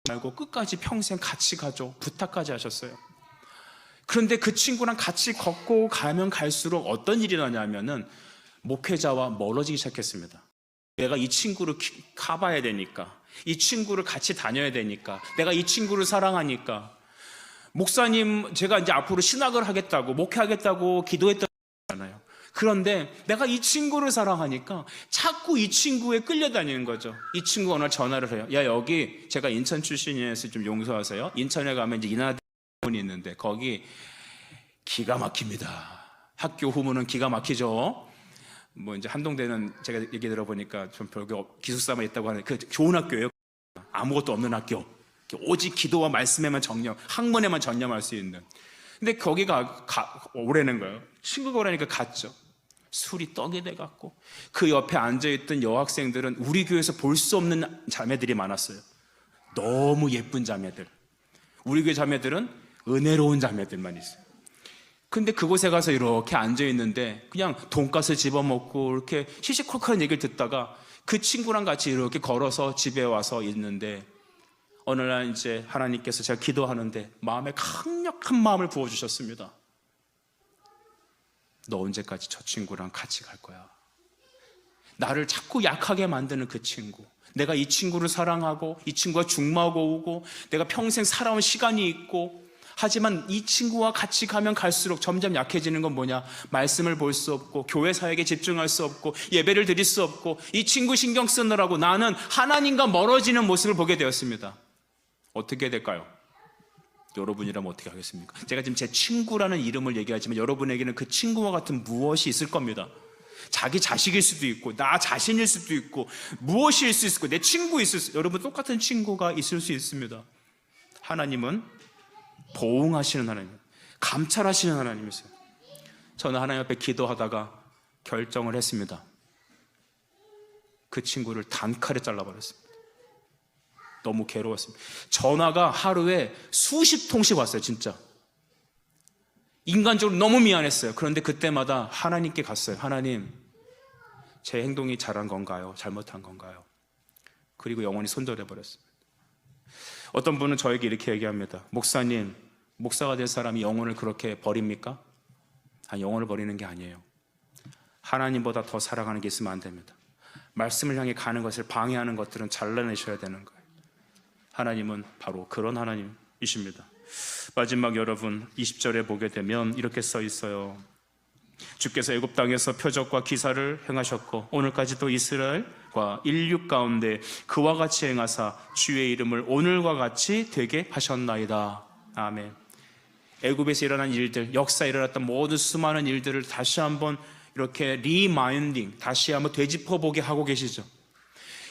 말고 끝까지 평생 같이 가줘 부탁까지 하셨어요. 그런데 그 친구랑 같이 걷고 가면 갈수록 어떤 일이 나냐면은 목회자와 멀어지기 시작했습니다. 내가 이 친구를 가봐야 되니까 이 친구를 같이 다녀야 되니까 내가 이 친구를 사랑하니까 목사님 제가 이제 앞으로 신학을 하겠다고 목회하겠다고 기도했잖아요. 그런데 내가 이 친구를 사랑하니까 자꾸 이 친구에 끌려다니는 거죠. 이 친구가 오늘 전화를 해요. 야 여기 제가 인천 출신이어서 좀 용서하세요. 인천에 가면 이제 인하대문이 있는데 거기 기가 막힙니다. 학교 후문은 기가 막히죠. 뭐 이제 한동대는 제가 얘기 들어보니까 좀 별게 기숙사만 있다고 하는 그 좋은 학교예요. 아무것도 없는 학교. 오직 기도와 말씀에만 전념, 학문에만 전념할 수 있는. 근데 거기가 오래는 거예요. 친구가 오라니까 갔죠. 술이 떡이 돼갖고 그 옆에 앉아있던 여학생들은 우리 교회에서 볼 수 없는 자매들이 많았어요. 너무 예쁜 자매들. 우리 교회 자매들은 은혜로운 자매들만 있어요. 근데 그곳에 가서 이렇게 앉아있는데 그냥 돈가스 집어먹고 이렇게 시시콜콜한 얘기를 듣다가 그 친구랑 같이 이렇게 걸어서 집에 와서 있는데 어느 날 이제 하나님께서 제가 기도하는데 마음에 강력한 마음을 부어주셨습니다. 너 언제까지 저 친구랑 같이 갈 거야? 나를 자꾸 약하게 만드는 그 친구, 내가 이 친구를 사랑하고 이 친구가 중마고 오고 내가 평생 살아온 시간이 있고, 하지만 이 친구와 같이 가면 갈수록 점점 약해지는 건 뭐냐? 말씀을 볼 수 없고 교회 사역에 집중할 수 없고 예배를 드릴 수 없고 이 친구 신경 쓰느라고 나는 하나님과 멀어지는 모습을 보게 되었습니다. 어떻게 될까요? 여러분이라면 어떻게 하겠습니까? 제가 지금 제 친구라는 이름을 얘기하지만 여러분에게는 그 친구와 같은 무엇이 있을 겁니다. 자기 자식일 수도 있고 나 자신일 수도 있고 무엇일 수 있고 내 친구 있을 수, 여러분 똑같은 친구가 있을 수 있습니다. 하나님은 보응하시는 하나님, 감찰하시는 하나님이세요. 저는 하나님 앞에 기도하다가 결정을 했습니다. 그 친구를 단칼에 잘라버렸습니다. 너무 괴로웠습니다. 전화가 하루에 수십 통씩 왔어요. 진짜 인간적으로 너무 미안했어요. 그런데 그때마다 하나님께 갔어요. 하나님, 제 행동이 잘한 건가요? 잘못한 건가요? 그리고 영원히 손절해버렸습니다. 어떤 분은 저에게 이렇게 얘기합니다. 목사님, 목사가 된 사람이 영혼을 그렇게 버립니까? 아니, 영혼을 버리는 게 아니에요. 하나님보다 더 사랑하는 게 있으면 안 됩니다. 말씀을 향해 가는 것을 방해하는 것들은 잘라내셔야 되는 거예요. 하나님은 바로 그런 하나님이십니다. 마지막 여러분 20절에 보게 되면 이렇게 써 있어요. 주께서 애굽 땅에서 표적과 기사를 행하셨고 오늘까지도 이스라엘과 인류 가운데 그와 같이 행하사 주의 이름을 오늘과 같이 되게 하셨나이다. 아멘. 애굽에서 일어난 일들, 역사에 일어났던 모든 수많은 일들을 다시 한번 이렇게 리마인딩, 다시 한번 되짚어보게 하고 계시죠.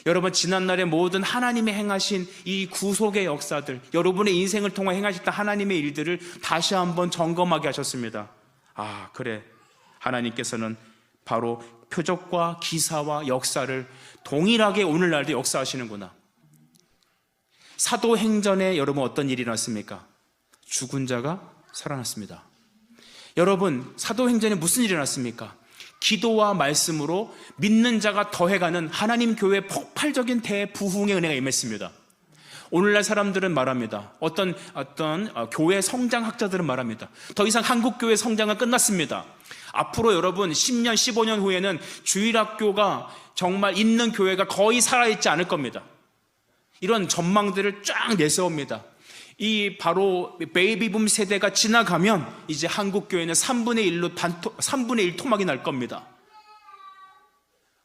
여러분, 지난날의 모든 하나님의 행하신 이 구속의 역사들, 여러분의 인생을 통해 행하셨던 하나님의 일들을 다시 한번 점검하게 하셨습니다. 아, 그래, 하나님께서는 바로 표적과 기사와 역사를 동일하게 오늘날도 역사하시는구나. 사도행전에 여러분 어떤 일이 일어났습니까? 죽은 자가 살아났습니다. 여러분, 사도행전에 무슨 일이 일어났습니까? 기도와 말씀으로 믿는 자가 더해가는 하나님 교회의 폭발적인 대부흥의 은혜가 임했습니다. 오늘날 사람들은 말합니다. 어떤 교회 성장학자들은 말합니다. 더 이상 한국 교회 성장은 끝났습니다. 앞으로 여러분 10년, 15년 후에는 주일학교가 정말 있는 교회가 거의 살아있지 않을 겁니다. 이런 전망들을 쫙 내세웁니다. 이 바로 베이비붐 세대가 지나가면 이제 한국 교회는 3분의 1 토막이 날 겁니다.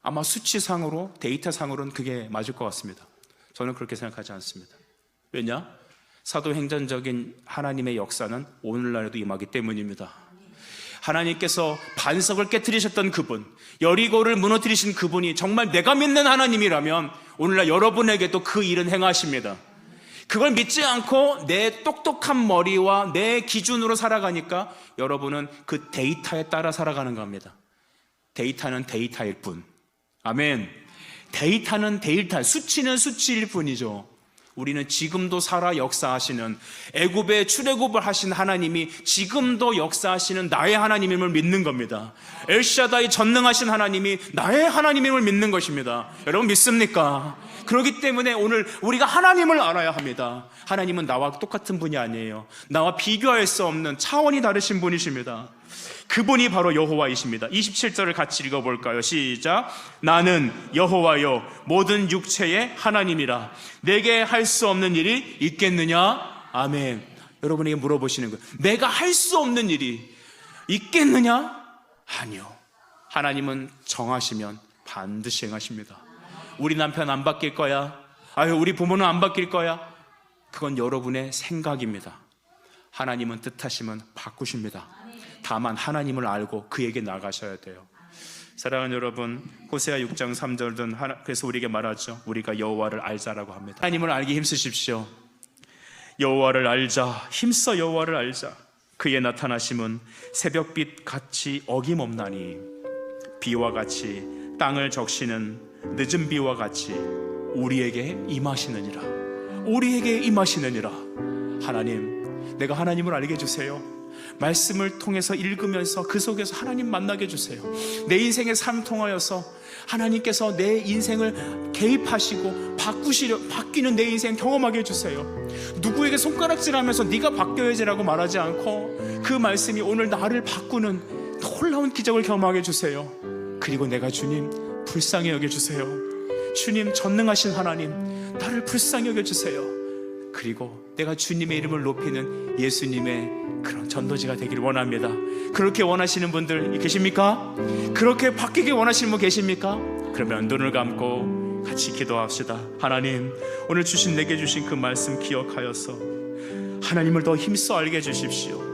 아마 수치상으로, 데이터상으로는 그게 맞을 것 같습니다. 저는 그렇게 생각하지 않습니다. 왜냐? 사도행전적인 하나님의 역사는 오늘날에도 임하기 때문입니다. 하나님께서 반석을 깨트리셨던 그분, 여리고를 무너뜨리신 그분이 정말 내가 믿는 하나님이라면 오늘날 여러분에게도 그 일은 행하십니다. 그걸 믿지 않고 내 똑똑한 머리와 내 기준으로 살아가니까 여러분은 그 데이터에 따라 살아가는 겁니다. 데이터는 데이터일 뿐. 아멘. 데이터는 데이터, 수치는 수치일 뿐이죠. 우리는 지금도 살아 역사하시는, 애굽의 출애굽을 하신 하나님이 지금도 역사하시는 나의 하나님임을 믿는 겁니다. 엘샤다이 전능하신 하나님이 나의 하나님임을 믿는 것입니다. 여러분 믿습니까? 그렇기 때문에 오늘 우리가 하나님을 알아야 합니다. 하나님은 나와 똑같은 분이 아니에요. 나와 비교할 수 없는 차원이 다르신 분이십니다. 그분이 바로 여호와이십니다. 27절을 같이 읽어볼까요? 시작. 나는 여호와여 모든 육체의 하나님이라 내게 할 수 없는 일이 있겠느냐? 아멘. 여러분에게 물어보시는 거예요. 내가 할 수 없는 일이 있겠느냐? 아니요. 하나님은 정하시면 반드시 행하십니다. 우리 남편 안 바뀔 거야. 아유, 우리 부모는 안 바뀔 거야. 그건 여러분의 생각입니다. 하나님은 뜻하시면 바꾸십니다. 다만 하나님을 알고 그에게 나가셔야 돼요. 사랑하는 여러분, 호세아 6장 3절은 그래서 우리에게 말하죠. 우리가 여호와를 알자라고 합니다. 하나님을 알기 힘쓰십시오. 여호와를 알자, 힘써 여호와를 알자. 그의 나타나심은 새벽빛 같이 어김없나니 비와 같이 땅을 적시는 늦은 비와 같이 우리에게 임하시느니라. 우리에게 임하시느니라. 하나님, 내가 하나님을 알게 해주세요. 말씀을 통해서 읽으면서 그 속에서 하나님 만나게 해주세요. 내 인생의 삶 통하여서 하나님께서 내 인생을 개입하시고 바뀌는 내 인생 경험하게 해주세요. 누구에게 손가락질하면서 네가 바뀌어야지라고 말하지 않고 그 말씀이 오늘 나를 바꾸는 놀라운 기적을 경험하게 해주세요. 그리고 내가 주님 불쌍히 여겨주세요. 주님 전능하신 하나님, 나를 불쌍히 여겨주세요. 그리고 내가 주님의 이름을 높이는 예수님의 그런 전도지가 되기를 원합니다. 그렇게 원하시는 분들 계십니까? 그렇게 바뀌길 원하시는 분 계십니까? 그러면 눈을 감고 같이 기도합시다. 하나님, 오늘 내게 주신 그 말씀 기억하여서 하나님을 더 힘써 알게 해주십시오.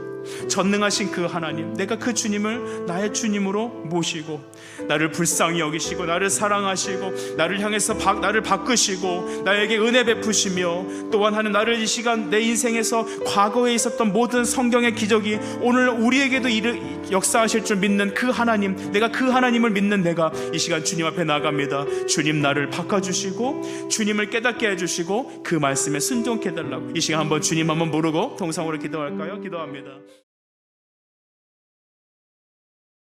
전능하신 그 하나님, 내가 그 주님을 나의 주님으로 모시고 나를 불쌍히 여기시고 나를 사랑하시고 나를 향해서 나를 바꾸시고 나에게 은혜 베푸시며 또한 하는 나를 이 시간 내 인생에서 과거에 있었던 모든 성경의 기적이 오늘 우리에게도 역사하실 줄 믿는 그 하나님, 내가 그 하나님을 믿는 내가 이 시간 주님 앞에 나갑니다. 주님 나를 바꿔주시고 주님을 깨닫게 해주시고 그 말씀에 순종케 해달라고 이 시간 한번 주님 한번 부르고 통성으로 기도할까요? 기도합니다.